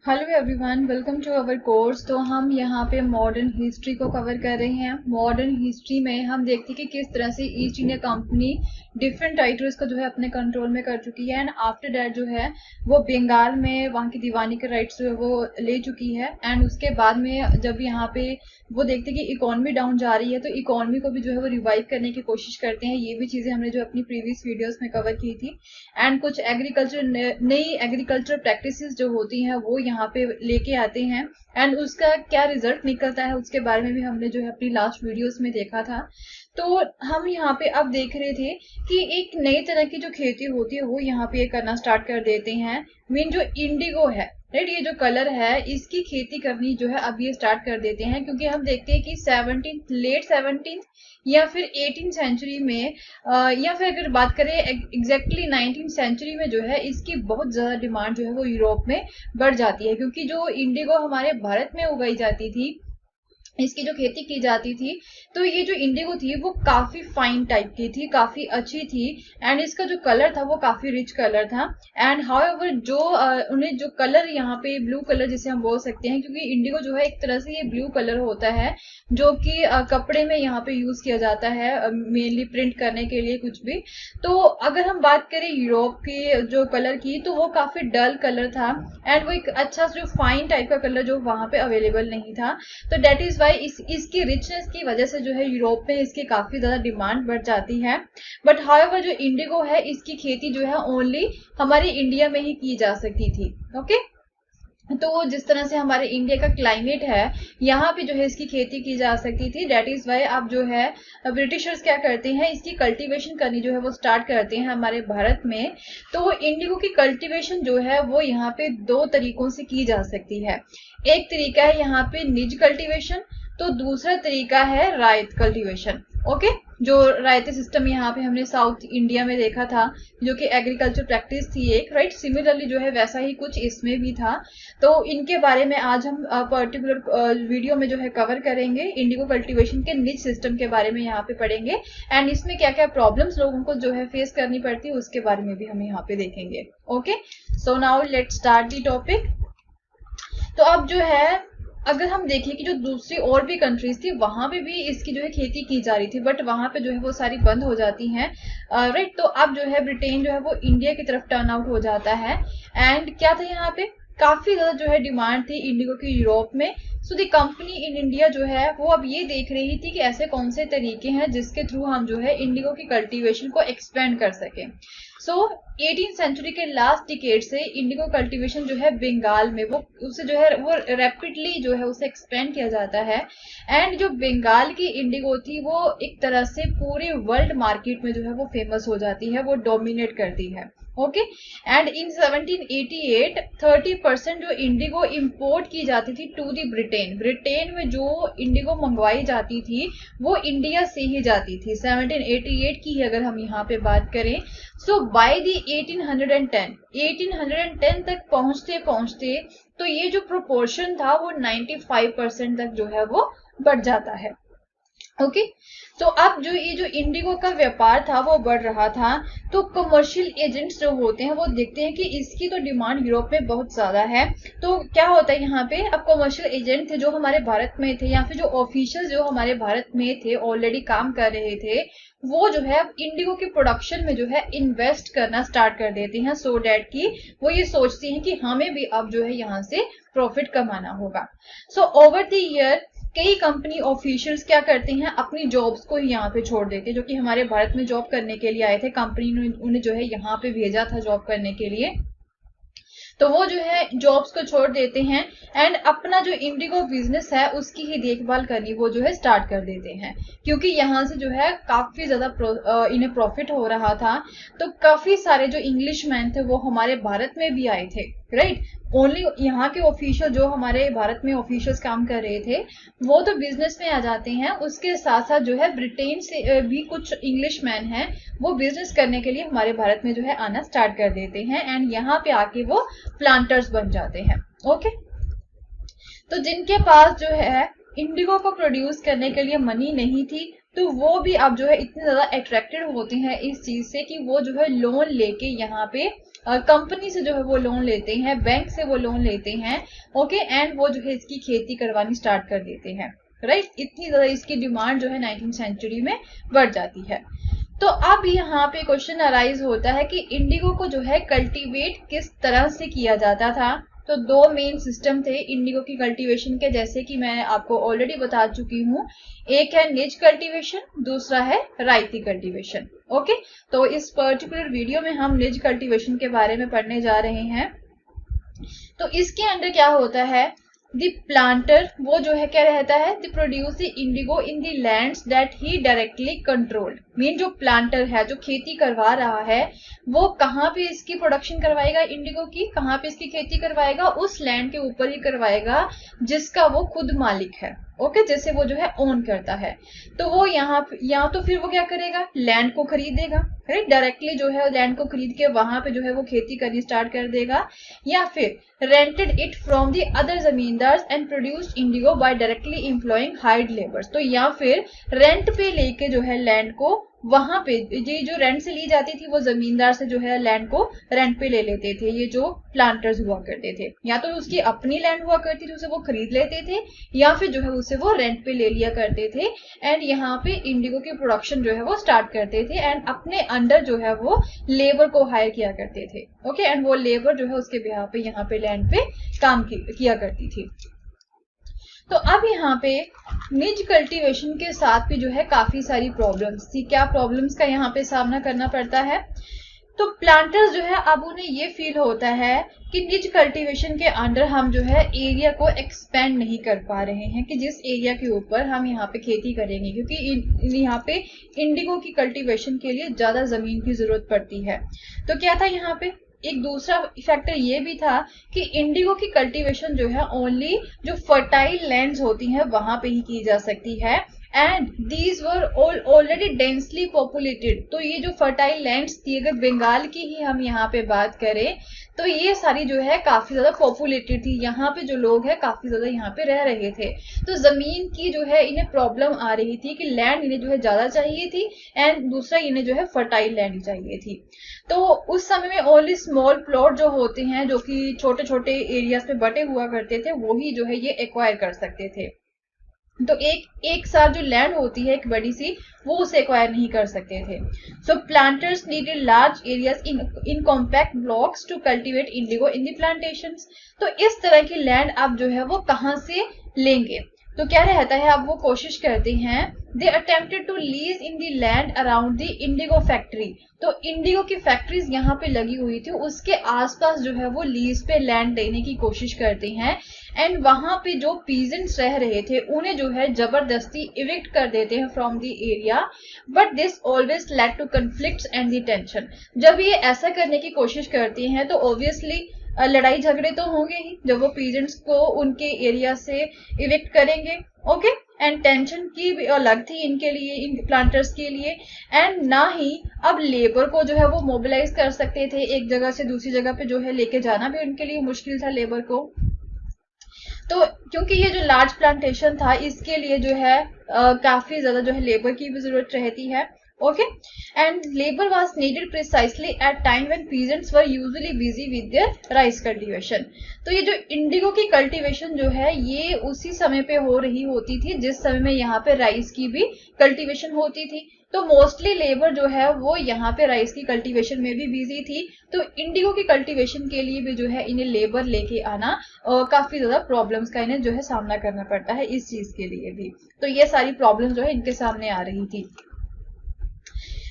Hello everyone, welcome to our course. तो हम यहाँ पे मॉडर्न हिस्ट्री को कवर कर रहे हैं। मॉडर्न हिस्ट्री में हम देखते हैं कि किस तरह से east India company different territories को जो है अपने कंट्रोल में कर चुकी है एंड आफ्टर दैट जो है वो बंगाल में वहाँ की दीवानी के राइट्स जो है वो ले चुकी है। एंड उसके बाद में जब यहाँ पे वो देखते हैं कि इकोनॉमी डाउन जा रही है तो इकोनॉमी को भी जो है वो रिवाइव करने की कोशिश करते हैं। ये भी चीजें हमने जो अपनी प्रीवियस वीडियोस में कवर की थी। एंड कुछ एग्रीकल्चर नई एग्रीकल्चर प्रैक्टिसेस जो होती हैं वो यहाँ पे लेके आते हैं एंड उसका क्या रिजल्ट निकलता है उसके बारे में भी हमने जो है अपनी लास्ट वीडियोस में देखा था। तो हम यहाँ पे अब देख रहे थे कि एक नई तरह की जो खेती होती है वो यहाँ पे करना स्टार्ट कर देते हैं। मीन जो इंडिगो है, राइट, ये जो कलर है इसकी खेती करनी जो है अब ये स्टार्ट कर देते हैं, क्योंकि हम देखते हैं कि लेट 17th या फिर 18th सेंचुरी में या फिर अगर बात करें एग्जैक्टली 19th सेंचुरी में जो है इसकी बहुत ज्यादा डिमांड जो है वो यूरोप में बढ़ जाती है, क्योंकि जो इंडिगो हमारे भारत में उगाई जाती थी, इसकी जो खेती की जाती थी, तो ये जो इंडिगो थी वो काफी फाइन टाइप की थी, काफी अच्छी थी एंड इसका जो कलर था वो काफी रिच कलर था। एंड हाउएवर जो उन्हें जो कलर यहाँ पे ब्लू कलर जिसे हम बोल सकते हैं, क्योंकि इंडिगो जो है एक तरह से ये ब्लू कलर होता है जो कि कपड़े में यहाँ पे यूज किया जाता है मेनली प्रिंट करने के लिए कुछ भी। तो अगर हम बात करें यूरोप के जो कलर की तो वो काफी डल कलर था एंड वो एक अच्छा जो फाइन टाइप का कलर जो वहां पे अवेलेबल नहीं था। तो डेट इज वाई इसकी रिचनेस की वजह से जो है यूरोप में इसकी काफी ज्यादा डिमांड बढ़ जाती है। बट हाउएवर जो इंडिगो है इसकी खेती जो है ओनली हमारे इंडिया में ही की जा सकती थी। ओके, तो जिस तरह से हमारे इंडिया का क्लाइमेट है यहाँ पे जो है इसकी खेती की जा सकती थी। डेट इज वाई अब जो है ब्रिटिशर्स क्या करते हैं, इसकी कल्टीवेशन करनी जो है वो स्टार्ट करते हैं हमारे भारत में। तो इंडिगो की कल्टीवेशन जो है वो यहाँ पे दो तरीकों से की जा सकती है। एक तरीका है यहाँ पे निज कल्टीवेशन, तो दूसरा तरीका है रायत कल्टीवेशन। ओके, जो रायते सिस्टम यहाँ पे हमने साउथ इंडिया में देखा था जो कि एग्रीकल्चर प्रैक्टिस थी एक, राइट, सिमिलरली जो है वैसा ही कुछ इसमें भी था। तो इनके बारे में आज हम पर्टिकुलर वीडियो में जो है कवर करेंगे। इंडिगो कल्टीवेशन के निज सिस्टम के बारे में यहाँ पे पढ़ेंगे एंड इसमें क्या क्या प्रॉब्लम्स लोगों को जो है फेस करनी पड़ती है उसके बारे में भी हम यहाँ पे देखेंगे। Okay, so now let's start the topic. तो अब जो है अगर हम देखें कि जो दूसरी और भी कंट्रीज थी वहां पे भी इसकी जो है खेती की जा रही थी, बट वहां पे जो है वो सारी बंद हो जाती हैं, राइट। तो अब जो है ब्रिटेन जो है वो इंडिया की तरफ टर्न आउट हो जाता है एंड क्या था यहाँ पे काफी ज्यादा जो है डिमांड थी इंडिगो की यूरोप में। So the company in India जो है वो अब ये देख रही थी कि ऐसे कौन से तरीके हैं जिसके थ्रू हम जो है इंडिगो की कल्टीवेशन को एक्सपेंड कर सके। सो 18th सेंचुरी के लास्ट डिकेड से इंडिगो कल्टीवेशन जो है बंगाल में वो उसे जो है वो रैपिडली जो है उसे एक्सपेंड किया जाता है एंड जो बंगाल की इंडिगो थी वो एक तरह से पूरे वर्ल्ड मार्केट में जो है वो फेमस हो जाती है, वो डोमिनेट करती है। ओके, एंड इन 1788 30% जो इंडिगो इंपोर्ट की जाती थी टू दी ब्रिटेन में जो इंडिगो मंगवाई जाती थी वो इंडिया से ही जाती थी। 1788 की अगर हम यहाँ पे बात करें, सो बाय दी 1810 तक पहुंचते पहुंचते तो ये जो प्रोपोर्शन था वो 95% तक जो है वो बढ़ जाता है। ओके, तो अब जो ये जो इंडिगो का व्यापार था वो बढ़ रहा था, तो कमर्शियल एजेंट्स जो होते हैं वो देखते हैं कि इसकी तो डिमांड यूरोप में बहुत ज्यादा है। तो क्या होता है यहाँ पे, अब कमर्शियल एजेंट थे जो हमारे भारत में थे या फिर जो ऑफिशियल जो हमारे भारत में थे ऑलरेडी काम कर रहे थे, वो जो है अब इंडिगो के प्रोडक्शन में जो है इन्वेस्ट करना स्टार्ट कर देते हैं, सो डैट की वो ये सोचते हैं कि हमें भी अब जो है यहाँ से प्रॉफिट कमाना होगा। सो ओवर द ईयर कई कंपनी ऑफिशियल्स क्या करते हैं, अपनी जॉब्स को ही यहाँ पे छोड़ देते हैं। जो कि हमारे भारत में जॉब करने के लिए आए थे, कंपनी ने उन्हें जो है यहाँ पे भेजा था जॉब करने के लिए, तो वो जो है जॉब्स को छोड़ देते हैं एंड अपना जो इंडिगो बिजनेस है उसकी ही देखभाल करनी वो जो है स्टार्ट कर देते हैं, क्योंकि यहाँ से जो है काफी ज्यादा इन्हें प्रॉफिट हो रहा था। तो काफी सारे जो इंग्लिश मैन थे वो हमारे भारत में भी आए थे, राइट। ओनली यहाँ के ऑफिशियल जो हमारे भारत में ऑफिशियल्स काम कर रहे थे वो तो बिजनेस में आ जाते हैं, उसके साथ साथ जो है ब्रिटेन से भी कुछ इंग्लिश मैन हैं वो बिजनेस करने के लिए हमारे भारत में जो है आना स्टार्ट कर देते हैं एंड यहाँ पे आके वो प्लांटर्स बन जाते हैं। ओके, तो जिनके पास जो है इंडिगो को प्रोड्यूस करने के लिए मनी नहीं थी तो वो भी अब जो है इतने ज्यादा अट्रैक्टेड होते हैं इस चीज से कि वो जो है लोन लेके यहाँ पे कंपनी से जो है वो लोन लेते हैं, बैंक से वो लोन लेते हैं, ओके, एंड वो जो है इसकी खेती करवानी स्टार्ट कर देते हैं, राइट। इतनी ज्यादा इसकी डिमांड जो है 19th सेंचुरी में बढ़ जाती है। तो अब यहाँ पे क्वेश्चन अराइज होता है कि इंडिगो को जो है कल्टीवेट किस तरह से किया जाता था। तो दो मेन सिस्टम थे इंडिगो की कल्टीवेशन के, जैसे कि मैं आपको ऑलरेडी बता चुकी हूँ। एक है निज कल्टीवेशन, दूसरा है राइती कल्टीवेशन, ओके। तो इस पर्टिकुलर वीडियो में हम निज कल्टीवेशन के बारे में पढ़ने जा रहे हैं। तो इसके अंदर क्या होता है, द प्लांटर वो जो है क्या रहता है, the produce the Indigo in the lands that he directly controlled. Mean जो प्लांटर है, जो खेती करवा रहा है, वो कहाँ पे इसकी प्रोडक्शन करवाएगा इंडिगो की, कहाँ पे इसकी खेती करवाएगा, उस लैंड के ऊपर ही करवाएगा जिसका वो खुद मालिक है, ओके, जैसे वो जो है ओन करता है। तो वो यहाँ या तो फिर वो क्या करेगा, लैंड को खरीदेगा, राइट, डायरेक्टली जो है लैंड को खरीद के वहां पे जो है वो खेती करनी स्टार्ट कर देगा, या फिर rented it from the other zamindars and produced indigo by directly employing hired labours. तो या फिर रेंट पे लेके जो है लैंड को वहां पे, ये जो रेंट से ली जाती थी वो जमींदार से जो है लैंड को रेंट पे ले लेते थे ये जो प्लांटर्स हुआ करते थे, या तो उसकी अपनी लैंड हुआ करती थी उसे वो खरीद लेते थे, या फिर जो है उसे वो रेंट पे ले लिया करते थे, एंड यहाँ पे इंडिगो की प्रोडक्शन जो है वो स्टार्ट करते थे, एंड अपने अंडर जो है वो लेबर को हायर किया करते थे, ओके, एंड वो लेबर जो है उसके बिहार पे यहाँ पे लैंड पे काम किया करती थी। तो अब यहाँ पे निज कल्टीवेशन के साथ भी जो है काफी सारी प्रॉब्लम्स थी। क्या प्रॉब्लम्स का यहाँ पे सामना करना पड़ता है, तो प्लांटर्स जो है अब उन्हें ये फील होता है कि निज कल्टीवेशन के अंडर हम जो है एरिया को एक्सपेंड नहीं कर पा रहे हैं, कि जिस एरिया के ऊपर हम यहाँ पे खेती करेंगे, क्योंकि यहाँ पे इंडिगो की कल्टीवेशन के लिए ज्यादा जमीन की जरूरत पड़ती है। तो क्या था यहाँ पे, एक दूसरा फैक्टर ये भी था कि इंडिगो की कल्टीवेशन जो है ओनली जो फर्टाइल लैंड्स होती हैं वहां पे ही की जा सकती है, and these were already densely populated. तो ये जो फर्टाइल लैंड्स थी, अगर बंगाल की ही हम यहाँ पे बात करें तो ये सारी जो है काफी ज्यादा पॉपुलेटेड थी, यहाँ पे जो लोग हैं काफी ज्यादा यहाँ पे रह रहे थे। तो जमीन की जो है इन्हें प्रॉब्लम आ रही थी कि लैंड इन्हें जो है ज्यादा चाहिए थी, एंड दूसरा इन्हें जो है फर्टाइल लैंड चाहिए थी। तो उस समय में ओनली स्मॉल प्लॉट जो होते हैं, जो कि छोटे छोटे एरियाज में बटे हुआ करते थे, वो ही जो है ये एक्वायर कर सकते थे। तो एक साथ जो लैंड होती है एक बड़ी सी, वो उसे एक्वायर नहीं कर सकते थे। So planters needed large areas in compact blocks to cultivate indigo in the plantations. तो इस तरह की लैंड अब जो है वो कहाँ से लेंगे, तो क्या रहता है, अब वो कोशिश करते हैं, they attempted to lease in the land around the indigo factory. तो इंडिगो की फैक्ट्रीज यहाँ पे लगी हुई थी, उसके आसपास जो है वो लीज पे लैंड देने की कोशिश करते हैं, एंड वहां पे जो पीजेंट्स रह रहे थे उन्हें जो है जबरदस्ती इविक्ट कर देते हैं from the area. But this always led to conflicts and the tension. जब ये ऐसा करने की कोशिश करते हैं तो ऑब्वियसली लड़ाई झगड़े तो होंगे ही, जब वो पीजेंट्स को उनके एरिया से इविक्ट करेंगे, ओके, एंड टेंशन की भी अलग थी इनके लिए, इन प्लांटर्स के लिए, एंड ना ही अब लेबर को जो है वो मोबिलाइज कर सकते थे, एक जगह से दूसरी जगह पे जो है लेके जाना भी उनके लिए मुश्किल था लेबर को। तो क्योंकि ये जो लार्ज प्लांटेशन था इसके लिए जो है काफी ज्यादा जो है लेबर की भी जरूरत रहती है, okay, and labour was needed precisely at time when peasants were usually busy with their rice cultivation. तो ये जो इंडिगो की कल्टीवेशन जो है ये उसी समय पे हो रही होती थी जिस समय में यहाँ पे राइस की भी कल्टीवेशन होती थी। तो मोस्टली लेबर जो है वो यहाँ पे राइस की कल्टीवेशन में भी बिजी थी, तो इंडिगो की कल्टीवेशन के लिए भी जो है इन्हें लेबर लेके आना काफी ज्यादा प्रॉब्लम्स का इन्हें जो है सामना करना पड़ता है इस चीज के लिए भी। तो ये सारी प्रॉब्लम जो है इनके सामने आ रही थी,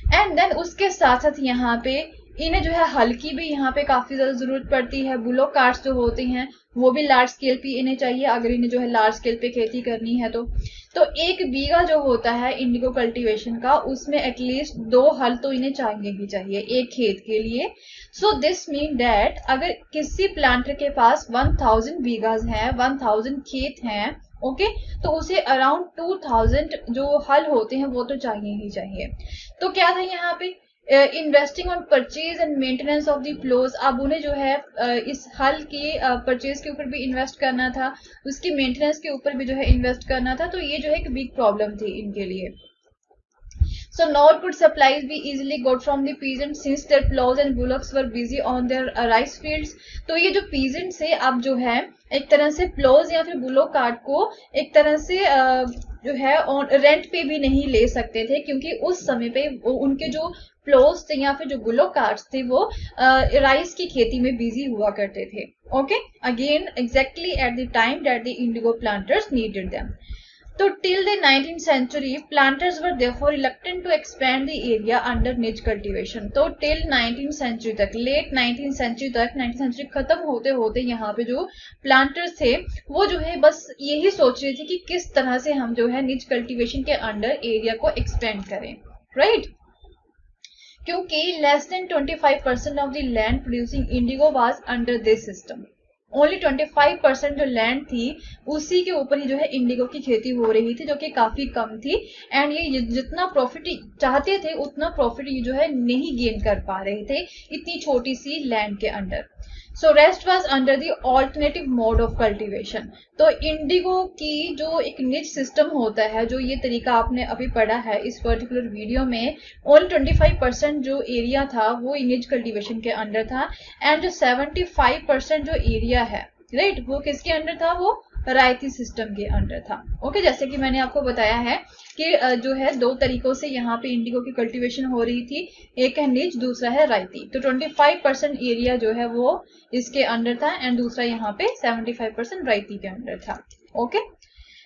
एंड देन उसके साथ साथ यहाँ पे इन्हें जो है हल की भी यहाँ पे काफी ज्यादा जरूरत पड़ती है। बुलोक कार्ट्स जो होते हैं वो भी लार्ज स्केल पे इन्हें चाहिए अगर इन्हें जो है लार्ज स्केल पे खेती करनी है। तो एक बीघा जो होता है इंडिगो कल्टीवेशन का उसमें एटलीस्ट 2 हल तो इन्हें चाहिए ही चाहिए एक खेत के लिए। सो दिस मीन दैट अगर किसी प्लांटर के पास 1000 बीघाज हैं, 1000 खेत हैं, ओके, तो उसे अराउंड 2000 जो हल होते हैं वो तो चाहिए ही चाहिए। तो क्या था यहाँ पे, investing on purchase and maintenance of the ploughs. अब उन्हें जो है इस हल की परचेज के ऊपर भी इन्वेस्ट करना था, उसकी मेंटेनेंस के ऊपर भी जो है इन्वेस्ट करना था। तो ये जो है एक बिग प्रॉब्लम थी इनके लिए। So nor could supplies be easily got from the peasants since their plows and bullocks were busy on their rice fields. तो ये जो peasants है अब जो है एक तरह से प्लोज या फिर बुलोक कार्ट को एक तरह से जो है रेंट पे भी नहीं ले सकते थे, क्योंकि उस समय पे उनके जो प्लोज थे या फिर जो बुलोक कार्ट्स थे वो राइस की खेती में बिजी हुआ करते थे. Okay, again exactly at the time that the Indigo planters needed them. So till the 19th century, planters were therefore reluctant to expand the area under niche cultivation. तो till 19th century तक, late 19th century तक, 19th century खत्म होते होते यहाँ पे जो planters थे वो जो है बस यही सोच रहे थे कि किस तरह से हम जो है niche cultivation के अंडर एरिया को expand करें, right? क्योंकि less than 25% of the land producing indigo was under this system. Only 25% जो लैंड थी उसी के ऊपर ही जो है इंडिगो की खेती हो रही थी, जो कि काफी कम थी. एंड ये जितना प्रॉफिट चाहते थे उतना प्रॉफिट ये जो है नहीं गेन कर पा रहे थे इतनी छोटी सी लैंड के under. So rest was under the alternative mode of cultivation. तो इंडिगो की जो एक निच सिस्टम होता है, जो ये तरीका आपने अभी पढ़ा है इस पर्टिकुलर वीडियो में, ओनली 25% जो एरिया था वो निच कल्टीवेशन के अंडर था. एंड जो 75% जो एरिया है, राइट, वो किसके अंडर था? वो रायती सिस्टम के अंडर था. ओके, जैसे कि मैंने आपको बताया है कि जो है दो तरीकों से यहाँ पे इंडिगो की कल्टीवेशन हो रही थी, एक है निच, दूसरा है रायती. तो 25% एरिया जो है वो इसके अंडर था एंड दूसरा यहाँ पे 75% रायती के अंडर था. Okay,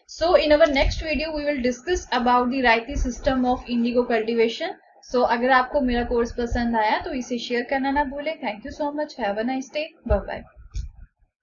so in our next video we will discuss about the ryoti system of indigo cultivation. So अगर आपको मेरा कोर्स पसंद आया तो इसे शेयर करना ना भूलें. Thank you so much. Have a nice day. Bye bye.